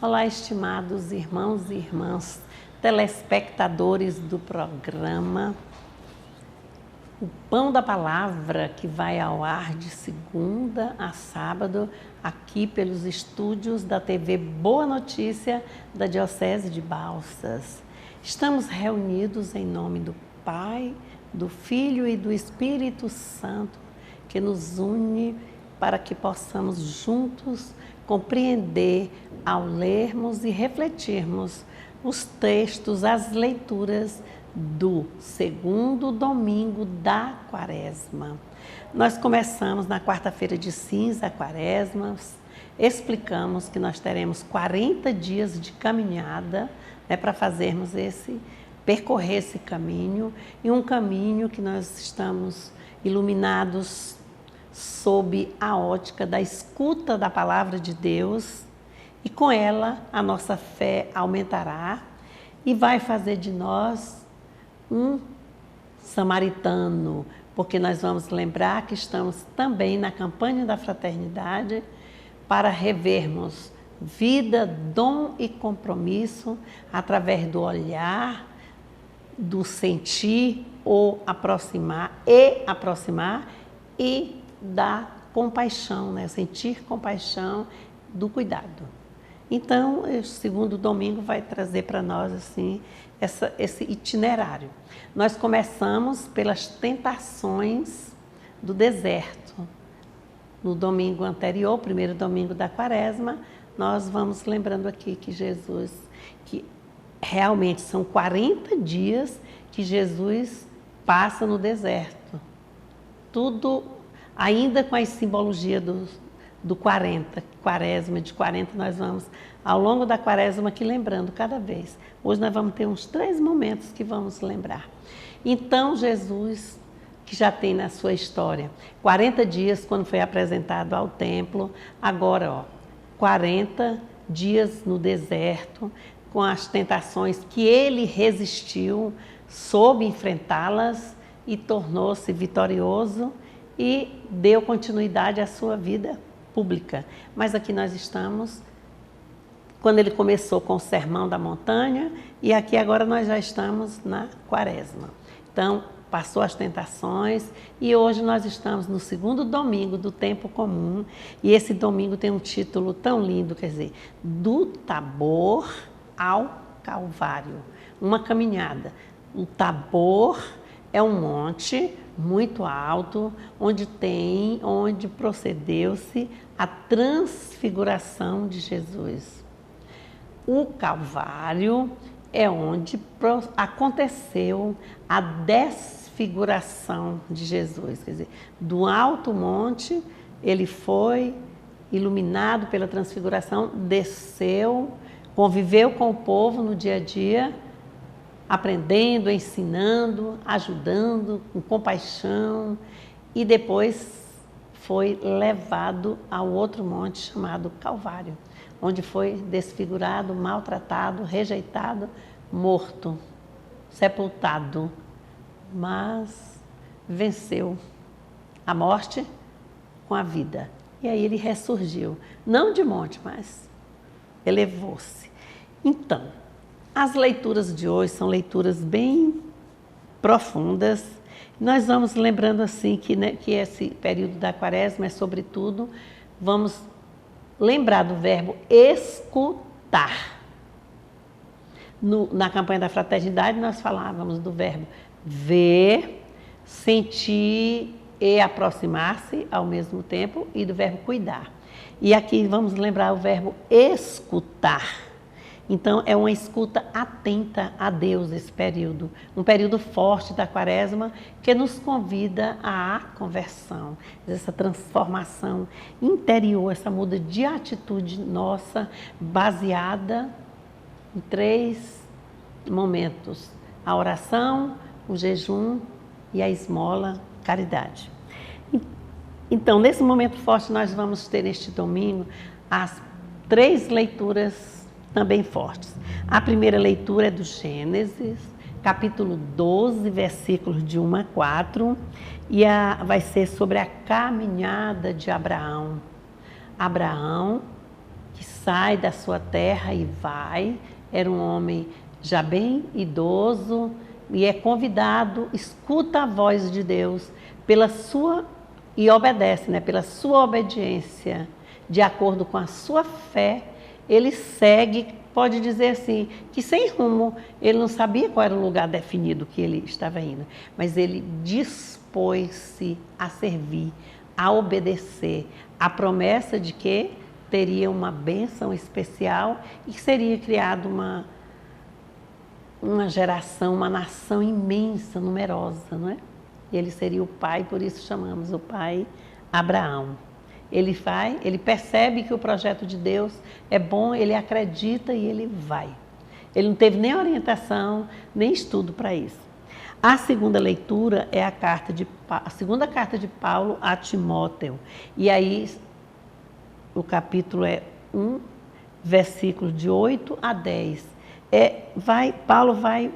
Olá, estimados irmãos e irmãs, telespectadores do programa O Pão da Palavra, que vai ao ar de segunda a sábado, aqui pelos estúdios da TV Boa Notícia da Diocese de Balsas. Estamos reunidos em nome do Pai, do Filho e do Espírito Santo, que nos une para que possamos juntos compreender ao lermos e refletirmos os textos, as leituras do segundo domingo da Quaresma. Nós começamos na quarta-feira de cinza a Quaresma, explicamos que nós teremos 40 dias de caminhada, para fazermos percorrer esse caminho, e um caminho que nós estamos iluminados sob a ótica da escuta da palavra de Deus, e com ela a nossa fé aumentará e vai fazer de nós um samaritano, porque nós vamos lembrar que estamos também na campanha da fraternidade para revermos vida, dom e compromisso através do olhar, do sentir ou aproximar e da compaixão, sentir compaixão, do cuidado. Então, o segundo domingo vai trazer para nós esse itinerário. Nós começamos pelas tentações do deserto. No domingo anterior, primeiro domingo da Quaresma, nós vamos lembrando aqui que Jesus, que realmente são 40 dias que Jesus passa no deserto. Tudo ainda com a simbologia do 40, Quaresma de 40, nós vamos, ao longo da Quaresma, aqui lembrando cada vez. Hoje nós vamos ter uns 3 momentos que vamos lembrar. Então, Jesus, que já tem na sua história 40 dias quando foi apresentado ao templo, agora 40 dias no deserto, com as tentações que ele resistiu, soube enfrentá-las e tornou-se vitorioso e deu continuidade à sua vida pública. Mas aqui nós estamos, quando ele começou com o Sermão da Montanha, e aqui agora nós já estamos na Quaresma. Então, passou as tentações e hoje nós estamos no segundo domingo do tempo comum, e esse domingo tem um título tão lindo, quer dizer, do Tabor ao Calvário, uma caminhada. O Tabor é um monte muito alto, onde procedeu-se a transfiguração de Jesus. O Calvário é onde aconteceu a desfiguração de Jesus. Quer dizer, do alto monte, ele foi iluminado pela transfiguração, desceu, conviveu com o povo no dia a dia, aprendendo, ensinando, ajudando, com compaixão, e depois foi levado ao outro monte chamado Calvário, onde foi desfigurado, maltratado, rejeitado, morto, sepultado, mas venceu a morte com a vida. E aí ele ressurgiu, não de monte, mas elevou-se. Então, as leituras de hoje são leituras bem profundas. Nós vamos lembrando que esse período da Quaresma é, sobretudo, vamos lembrar do verbo escutar. Na campanha da fraternidade nós falávamos do verbo ver, sentir e aproximar-se ao mesmo tempo, e do verbo cuidar. E aqui vamos lembrar o verbo escutar. Então, é uma escuta atenta a Deus esse período, um período forte da Quaresma que nos convida à conversão, essa transformação interior, essa muda de atitude nossa, baseada em 3 momentos: a oração, o jejum e a esmola, caridade. Então, nesse momento forte, nós vamos ter este domingo as 3 leituras também fortes. A primeira leitura é do Gênesis, capítulo 12, versículos de 1 a 4, e vai ser sobre a caminhada de Abraão. Abraão, que sai da sua terra e vai. Era um homem já bem idoso e é convidado, escuta a voz de Deus e obedece, né? Pela sua obediência, de acordo com a sua fé, ele segue, pode dizer assim, que sem rumo, ele não sabia qual era o lugar definido que ele estava indo, mas ele dispôs-se a servir, a obedecer, a promessa de que teria uma bênção especial e que seria criada uma geração, uma nação imensa, numerosa, não é? Ele seria o pai, por isso chamamos o pai Abraão. Ele percebe que o projeto de Deus é bom, ele acredita e ele vai. Ele não teve nem orientação, nem estudo para isso. A segunda leitura é a segunda carta de Paulo a Timóteo. E aí, o capítulo é 1, versículos de 8 a 10. Paulo vai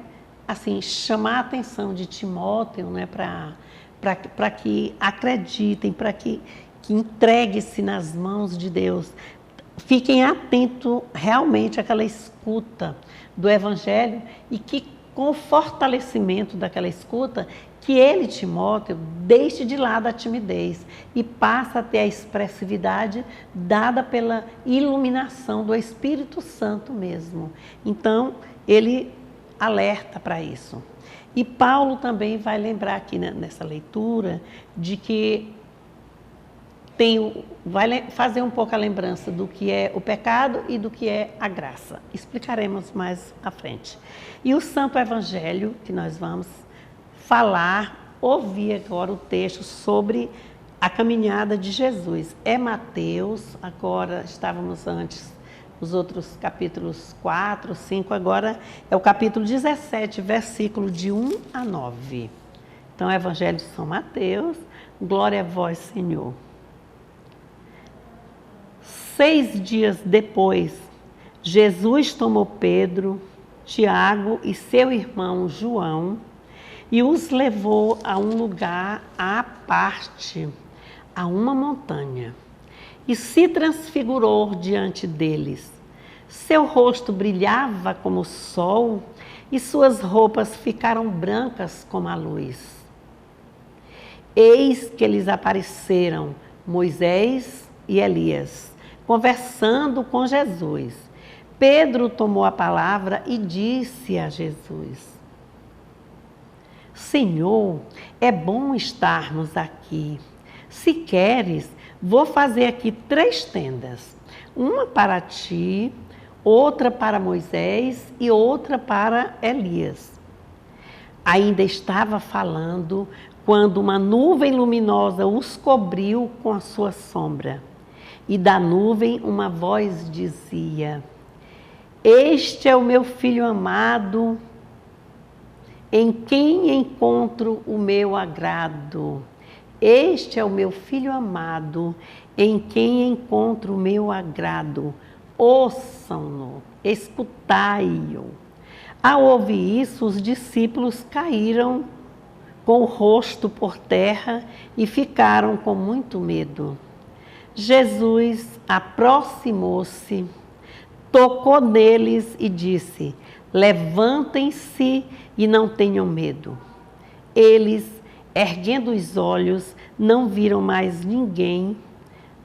assim, chamar a atenção de Timóteo, né, para que acreditem, para que entregue-se nas mãos de Deus. Fiquem atentos realmente àquela escuta do Evangelho e que com o fortalecimento daquela escuta, que ele, Timóteo, deixe de lado a timidez e passe a ter a expressividade dada pela iluminação do Espírito Santo mesmo. Então, ele alerta para isso. E Paulo também vai lembrar aqui nessa leitura de que vai fazer um pouco a lembrança do que é o pecado e do que é a graça. Explicaremos mais à frente. E o Santo Evangelho, que nós vamos ouvir agora o texto sobre a caminhada de Jesus. É Mateus, agora estávamos antes, os outros capítulos 4, 5, agora é o capítulo 17, versículo de 1 a 9. Então, é o Evangelho de São Mateus, glória a vós, Senhor. 6 dias depois, Jesus tomou Pedro, Tiago e seu irmão João e os levou a um lugar à parte, a uma montanha, e se transfigurou diante deles. Seu rosto brilhava como o sol e suas roupas ficaram brancas como a luz. Eis que lhes apareceram Moisés e Elias, conversando com Jesus. Pedro tomou a palavra e disse a Jesus: Senhor, é bom estarmos aqui. Se queres, vou fazer aqui 3 tendas. Uma para ti, outra para Moisés e outra para Elias. Ainda estava falando quando uma nuvem luminosa os cobriu com a sua sombra. E da nuvem uma voz dizia: Este é o meu filho amado, em quem encontro o meu agrado. Este é o meu filho amado, em quem encontro o meu agrado. Ouçam-no, escutai-o. Ao ouvir isso, os discípulos caíram com o rosto por terra e ficaram com muito medo. Jesus aproximou-se, tocou neles e disse: Levantem-se e não tenham medo. Eles, erguendo os olhos, não viram mais ninguém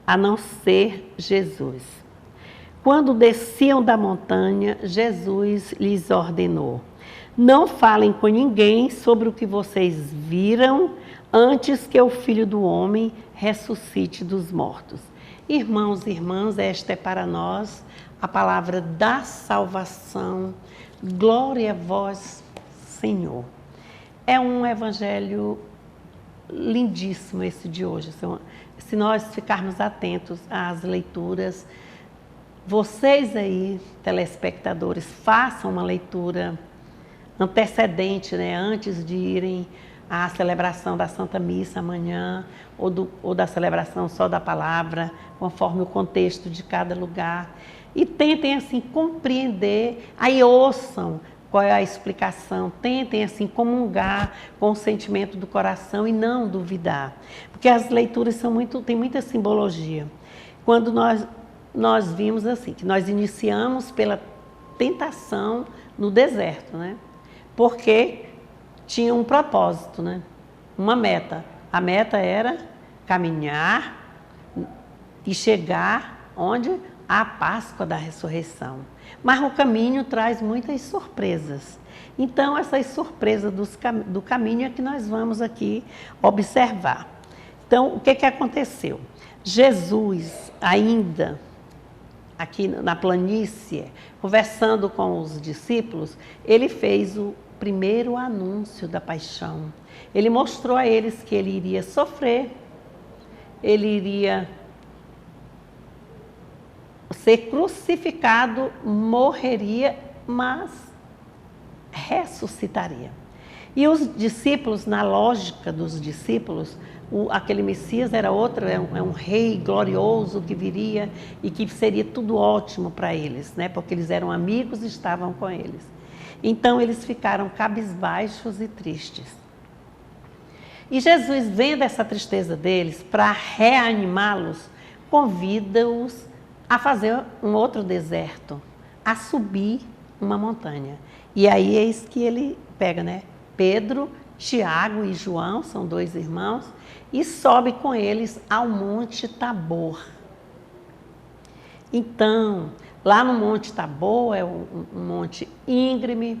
a não ser Jesus. Quando desciam da montanha, Jesus lhes ordenou: Não falem com ninguém sobre o que vocês viram antes que o Filho do Homem ressuscite dos mortos. Irmãos e irmãs, esta é para nós a palavra da salvação. Glória a vós, Senhor. É um evangelho lindíssimo esse de hoje. Se nós ficarmos atentos às leituras, vocês aí, telespectadores, façam uma leitura antecedente, né, antes de irem à celebração da Santa Missa amanhã, ou da celebração só da palavra, conforme o contexto de cada lugar. E tentem, assim, compreender, aí ouçam qual é a explicação, tentem, assim, comungar com o sentimento do coração e não duvidar. Porque as leituras têm muita simbologia. Quando nós nós vimos assim, que nós iniciamos pela tentação no deserto, né? Porque tinha um propósito, né? Uma meta. A meta era caminhar e chegar onde? A Páscoa da ressurreição. Mas o caminho traz muitas surpresas. Então, essas surpresas do caminho é que nós vamos aqui observar. Então, o que aconteceu? Jesus, ainda aqui na planície, conversando com os discípulos, ele fez o primeiro anúncio da paixão. Ele mostrou a eles que ele iria sofrer, ele iria ser crucificado, morreria, mas ressuscitaria. E os discípulos, na lógica dos discípulos, aquele Messias era outro, é um rei glorioso que viria e que seria tudo ótimo para eles, né? Porque eles eram amigos e estavam com eles. Então eles ficaram cabisbaixos e tristes. E Jesus, vendo essa tristeza deles, para reanimá-los, convida-os a fazer um outro deserto, a subir uma montanha. E aí eis que ele pega, né? Pedro, Tiago e João, são 2 irmãos, e sobe com eles ao Monte Tabor. Então, lá no Monte Tabor, é um monte íngreme,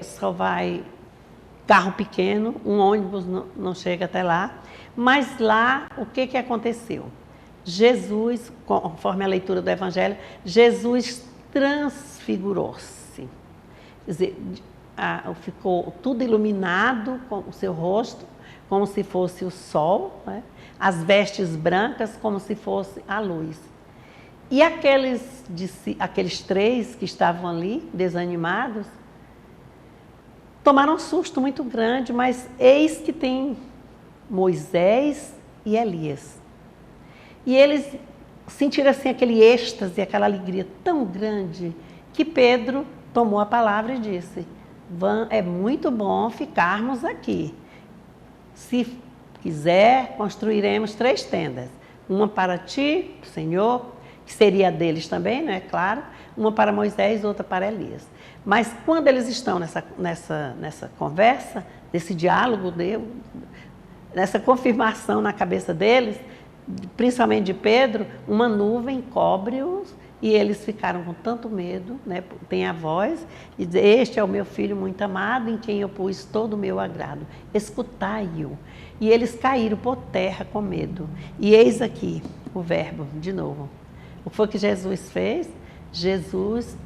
só vai carro pequeno, um ônibus não chega até lá. Mas lá, o que aconteceu? Jesus, conforme a leitura do Evangelho, Jesus transfigurou-se. Quer dizer, ficou tudo iluminado com o seu rosto, como se fosse o sol, né? As vestes brancas, como se fosse a luz. E aqueles 3 que estavam ali, desanimados, tomaram um susto muito grande, mas eis que tem Moisés e Elias. E eles sentiram assim aquele êxtase, aquela alegria tão grande, que Pedro tomou a palavra e disse: é muito bom ficarmos aqui. Se quiser, construiremos 3 tendas. Uma para ti, Senhor, que seria a deles também, não é claro? Uma para Moisés, outra para Elias. Mas quando eles estão nessa conversa, nesse diálogo, nessa confirmação na cabeça deles, principalmente de Pedro, uma nuvem cobre-os e eles ficaram com tanto medo, né? Tem a voz e diz: este é o meu filho muito amado, em quem eu pus todo o meu agrado, escutai-o. E eles caíram por terra com medo. E eis aqui o verbo, de novo. O que foi que Jesus fez? Jesus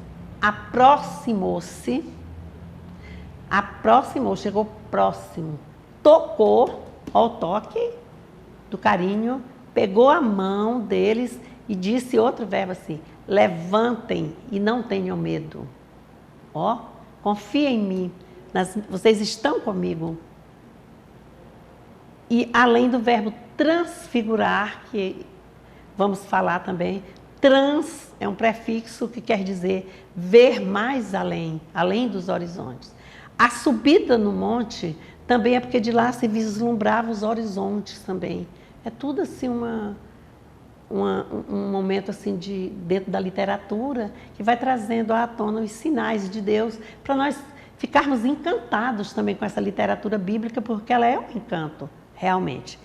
aproximou-se, chegou próximo, tocou, ao toque do carinho, pegou a mão deles e disse outro verbo assim: levantem e não tenham medo. Ó, confia em mim, vocês estão comigo. E além do verbo transfigurar, que vamos falar também, trans é um prefixo que quer dizer ver mais além, além dos horizontes. A subida no monte também é porque de lá se vislumbrava os horizontes também. É tudo assim um momento assim dentro da literatura que vai trazendo à tona os sinais de Deus para nós ficarmos encantados também com essa literatura bíblica, porque ela é um encanto, realmente.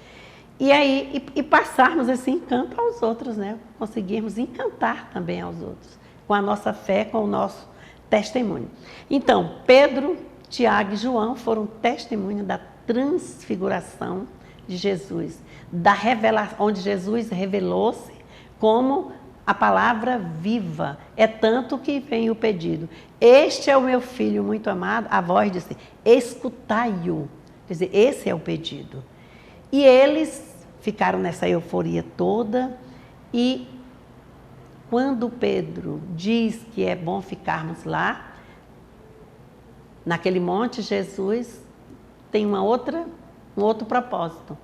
E aí, passarmos esse encanto aos outros, né? Conseguirmos encantar também aos outros, com a nossa fé, com o nosso testemunho. Então, Pedro, Tiago e João foram testemunho da transfiguração de Jesus, da revelação, onde Jesus revelou-se como a palavra viva. É tanto que vem o pedido: este é o meu filho muito amado. A voz disse: escutai-o. Quer dizer, esse é o pedido. E eles ficaram nessa euforia toda, e quando Pedro diz que é bom ficarmos lá, naquele monte, Jesus tem um outro propósito.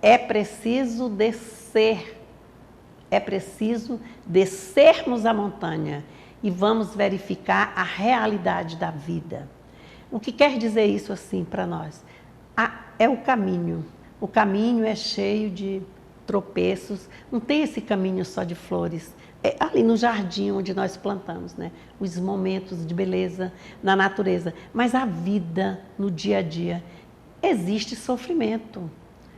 É preciso descermos a montanha e vamos verificar a realidade da vida. O que quer dizer isso assim para nós? É o caminho. O caminho é cheio de tropeços, não tem esse caminho só de flores, É ali no jardim onde nós plantamos, né? Os momentos de beleza na natureza. Mas a vida no dia a dia, existe sofrimento.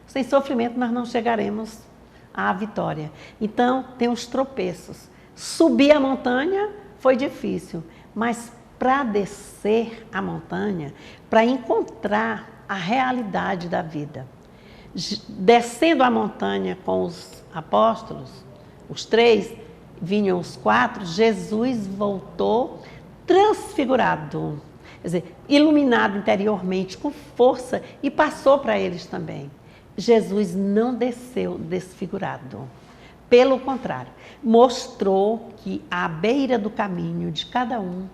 Sem sofrimento nós não chegaremos à vitória. Então, tem os tropeços. Subir a montanha foi difícil, mas para descer a montanha, para encontrar a realidade da vida, descendo a montanha com os apóstolos, os 3, vinham os 4, Jesus voltou transfigurado, quer dizer, iluminado interiormente, com força, e passou para eles também. Jesus não desceu desfigurado. Pelo contrário, mostrou que à beira do caminho de cada um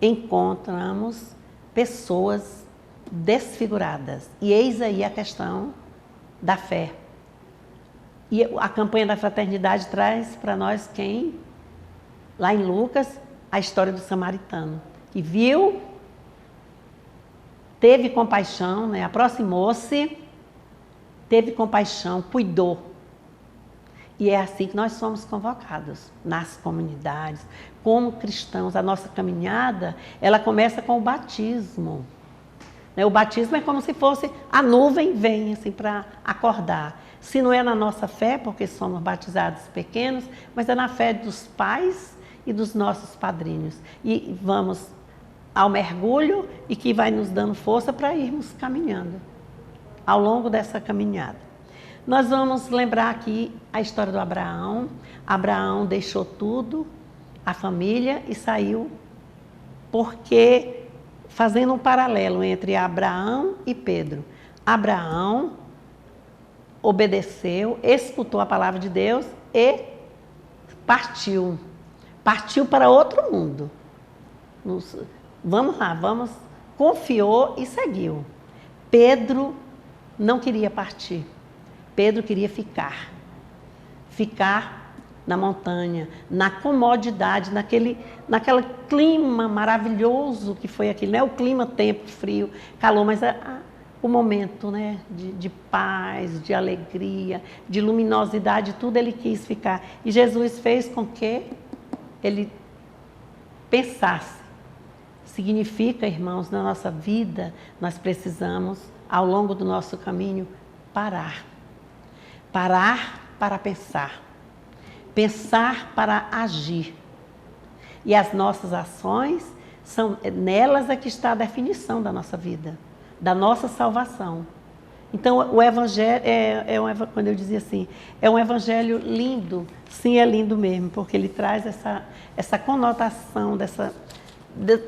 encontramos pessoas desfiguradas. E eis aí a questão da fé. E a campanha da fraternidade traz para nós quem? Lá em Lucas, a história do samaritano, que viu, teve compaixão, né? Aproximou-se, teve compaixão, cuidou. E é assim que nós somos convocados nas comunidades, como cristãos. A nossa caminhada, ela começa com o batismo. O batismo é como se fosse a nuvem vem assim, para acordar. Se não é na nossa fé, porque somos batizados pequenos, mas é na fé dos pais e dos nossos padrinhos. E vamos ao mergulho e que vai nos dando força para irmos caminhando ao longo dessa caminhada. Nós vamos lembrar aqui a história do Abraão. Abraão deixou tudo, a família, e saiu porque, fazendo um paralelo entre Abraão e Pedro, Abraão obedeceu, escutou a palavra de Deus e partiu. Partiu para outro mundo. Vamos lá, confiou e seguiu. Pedro não queria partir. Pedro queria ficar na montanha, na comodidade, naquele clima maravilhoso que foi aquele, não é o clima, tempo, frio, calor, mas o momento, né, de paz, de alegria, de luminosidade, tudo ele quis ficar. E Jesus fez com que ele pensasse. Significa, irmãos, na nossa vida, nós precisamos, ao longo do nosso caminho, parar. Parar para pensar. Pensar para agir. E as nossas ações, nelas é que está a definição da nossa vida, da nossa salvação. Então, o Evangelho, quando eu dizia assim, é um Evangelho lindo, sim, é lindo mesmo, porque ele traz essa conotação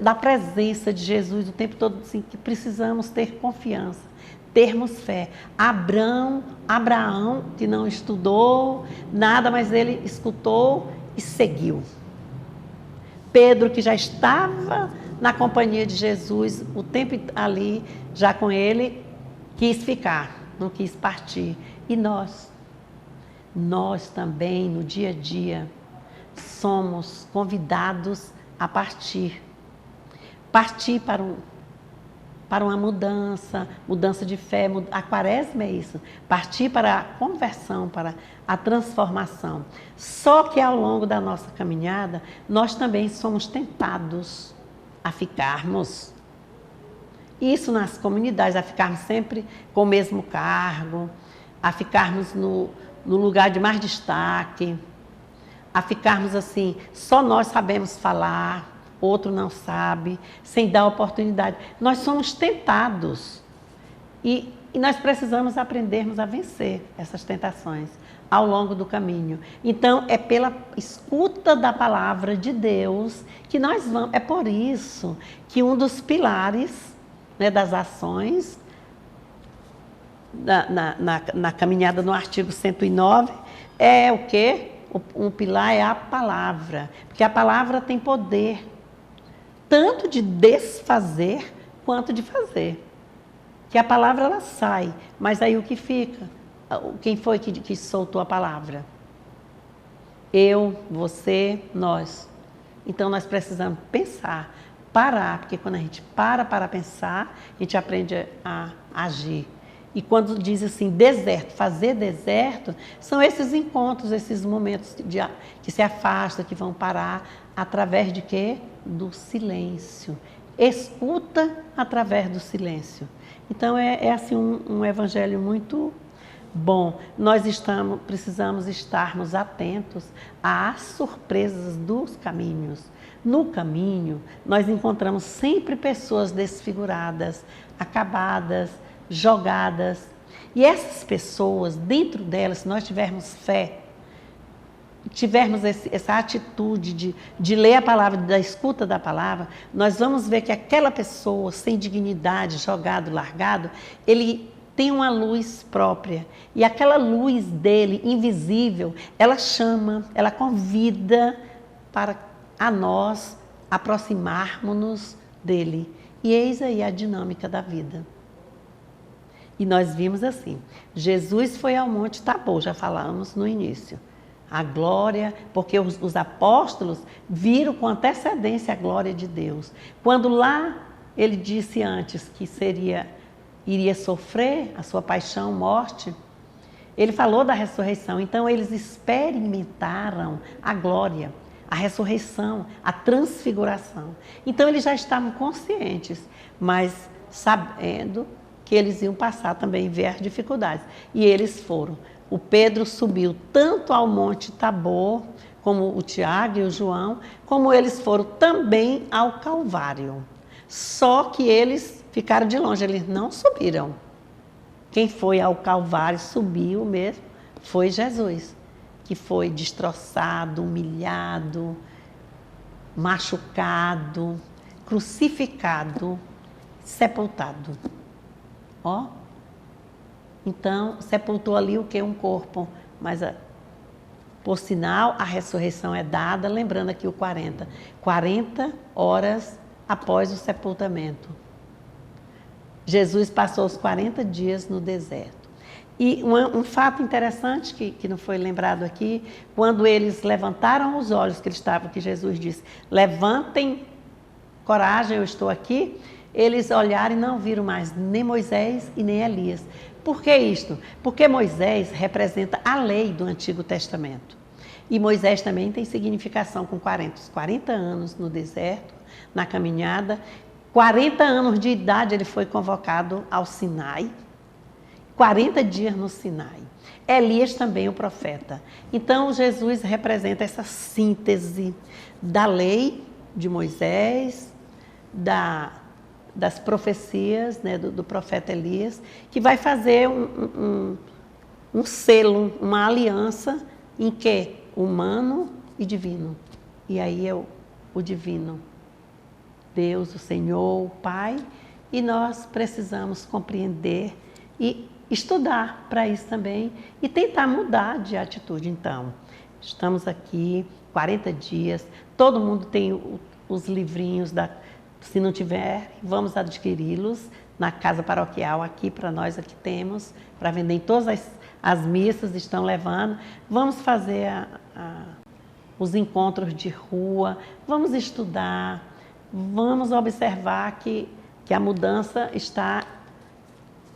da presença de Jesus o tempo todo, assim, que precisamos ter confiança, termos fé. Abraão, que não estudou nada, mas ele escutou e seguiu. Pedro, que já estava na companhia de Jesus o tempo ali, já com ele, quis ficar, não quis partir. E nós também, no dia a dia, somos convidados a partir. Partir para uma mudança de fé. A quaresma é isso, partir para a conversão, para a transformação. Só que ao longo da nossa caminhada, nós também somos tentados a ficarmos. Isso nas comunidades, a ficarmos sempre com o mesmo cargo, a ficarmos no lugar de mais destaque, a ficarmos assim, só nós sabemos falar, outro não sabe, sem dar oportunidade. Nós somos tentados e nós precisamos aprendermos a vencer essas tentações ao longo do caminho. Então, é pela escuta da palavra de Deus que nós vamos. É por isso que um dos pilares, né, das ações na caminhada no artigo 109 é o quê? Um pilar é a palavra, porque a palavra tem poder tanto de desfazer quanto de fazer. Que a palavra ela sai, mas aí o que fica? Quem foi que soltou a palavra? Eu, você, nós. Então nós precisamos pensar, parar, porque quando a gente para pensar, a gente aprende a agir. E quando diz assim, deserto, fazer deserto, são esses encontros, esses momentos que se afastam, que vão parar, através de quê? Do silêncio. Escuta através do silêncio. Então, é assim um evangelho muito bom. Nós precisamos estarmos atentos às surpresas dos caminhos. No caminho, nós encontramos sempre pessoas desfiguradas, acabadas, jogadas. E essas pessoas, dentro delas, se nós tivermos fé, tivermos essa atitude de ler a palavra, da escuta da palavra, nós vamos ver que aquela pessoa sem dignidade, jogado, largado, ele tem uma luz própria. E aquela luz dele, invisível, ela chama, ela convida para a nós aproximarmos-nos dele. E eis aí a dinâmica da vida. E nós vimos assim, Jesus foi ao Monte Tabor, já falamos no início. A glória, porque os apóstolos viram com antecedência a glória de Deus. Quando lá ele disse antes que iria sofrer a sua paixão, morte, ele falou da ressurreição. Então eles experimentaram a glória, a ressurreição, a transfiguração. Então eles já estavam conscientes, mas sabendo que eles iam passar também, ver as dificuldades. E eles foram. O Pedro subiu tanto ao Monte Tabor, como o Tiago e o João, como eles foram também ao Calvário. Só que eles ficaram de longe, eles não subiram. Quem foi ao Calvário, subiu mesmo, foi Jesus, que foi destroçado, humilhado, machucado, crucificado, sepultado. Ó. Então, sepultou ali o que? Um corpo. Mas, por sinal, a ressurreição é dada, lembrando aqui o 40. 40 horas após o sepultamento. Jesus passou os 40 dias no deserto. E um fato interessante que não foi lembrado aqui, quando eles levantaram os olhos, que Jesus disse, levantem coragem, eu estou aqui, eles olharam e não viram mais nem Moisés e nem Elias. Por que isto? Porque Moisés representa a lei do Antigo Testamento. E Moisés também tem significação com 40 anos no deserto, na caminhada. 40 anos de idade ele foi convocado ao Sinai. 40 dias no Sinai. Elias também o profeta. Então Jesus representa essa síntese da lei de Moisés, das profecias, né, do profeta Elias, que vai fazer um selo, uma aliança em que humano e divino. E aí é o divino, Deus, o Senhor, o Pai, e nós precisamos compreender e estudar para isso também e tentar mudar de atitude. Então, estamos aqui 40 dias, todo mundo tem os livrinhos se não tiver, vamos adquiri-los na casa paroquial aqui para nós, aqui temos, para vender em todas as missas, estão levando. Vamos fazer os encontros de rua, vamos estudar, vamos observar que a mudança está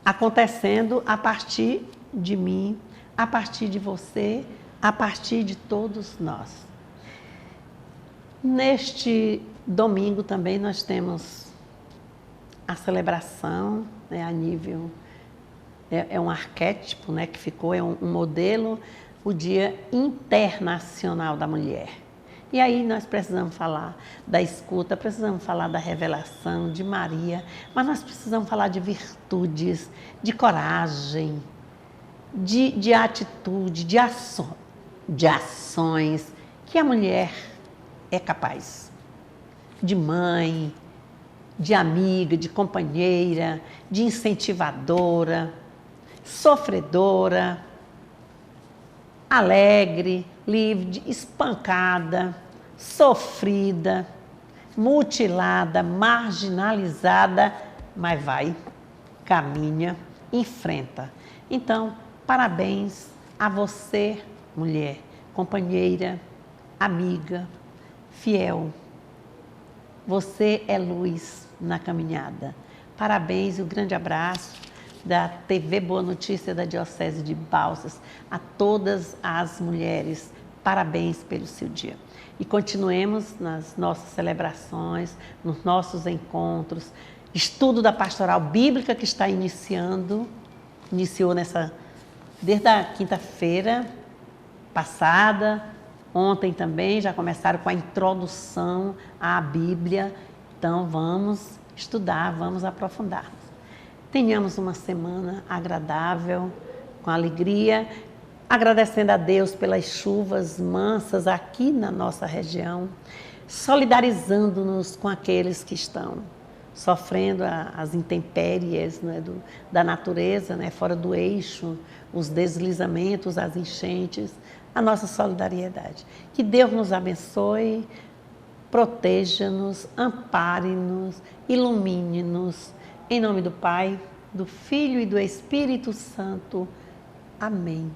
acontecendo a partir de mim, a partir de você, a partir de todos nós. Neste domingo também nós temos a celebração, né, a nível, é um arquétipo, né, que ficou, é um modelo, o Dia Internacional da Mulher. E aí nós precisamos falar da escuta, precisamos falar da revelação de Maria, mas nós precisamos falar de virtudes, de coragem, de atitude, de ações que a mulher é capaz. De mãe, de amiga, de companheira, de incentivadora, sofredora, alegre, livre, espancada, sofrida, mutilada, marginalizada, mas vai, caminha, enfrenta. Então, parabéns a você, mulher, companheira, amiga, fiel. Você é luz na caminhada. Parabéns e um grande abraço. da TV Boa Notícia da Diocese de Balsas, a todas as mulheres, parabéns pelo seu dia. E continuemos nas nossas celebrações, nos nossos encontros, estudo da pastoral bíblica que está iniciou desde a quinta-feira passada, ontem também, já começaram com a introdução à Bíblia. Então vamos estudar, vamos aprofundar. Tenhamos uma semana agradável, com alegria, agradecendo a Deus pelas chuvas mansas aqui na nossa região, solidarizando-nos com aqueles que estão sofrendo as intempéries, né, da natureza, né, fora do eixo, os deslizamentos, as enchentes, a nossa solidariedade. Que Deus nos abençoe, proteja-nos, ampare-nos, ilumine-nos. Em nome do Pai, do Filho e do Espírito Santo. Amém.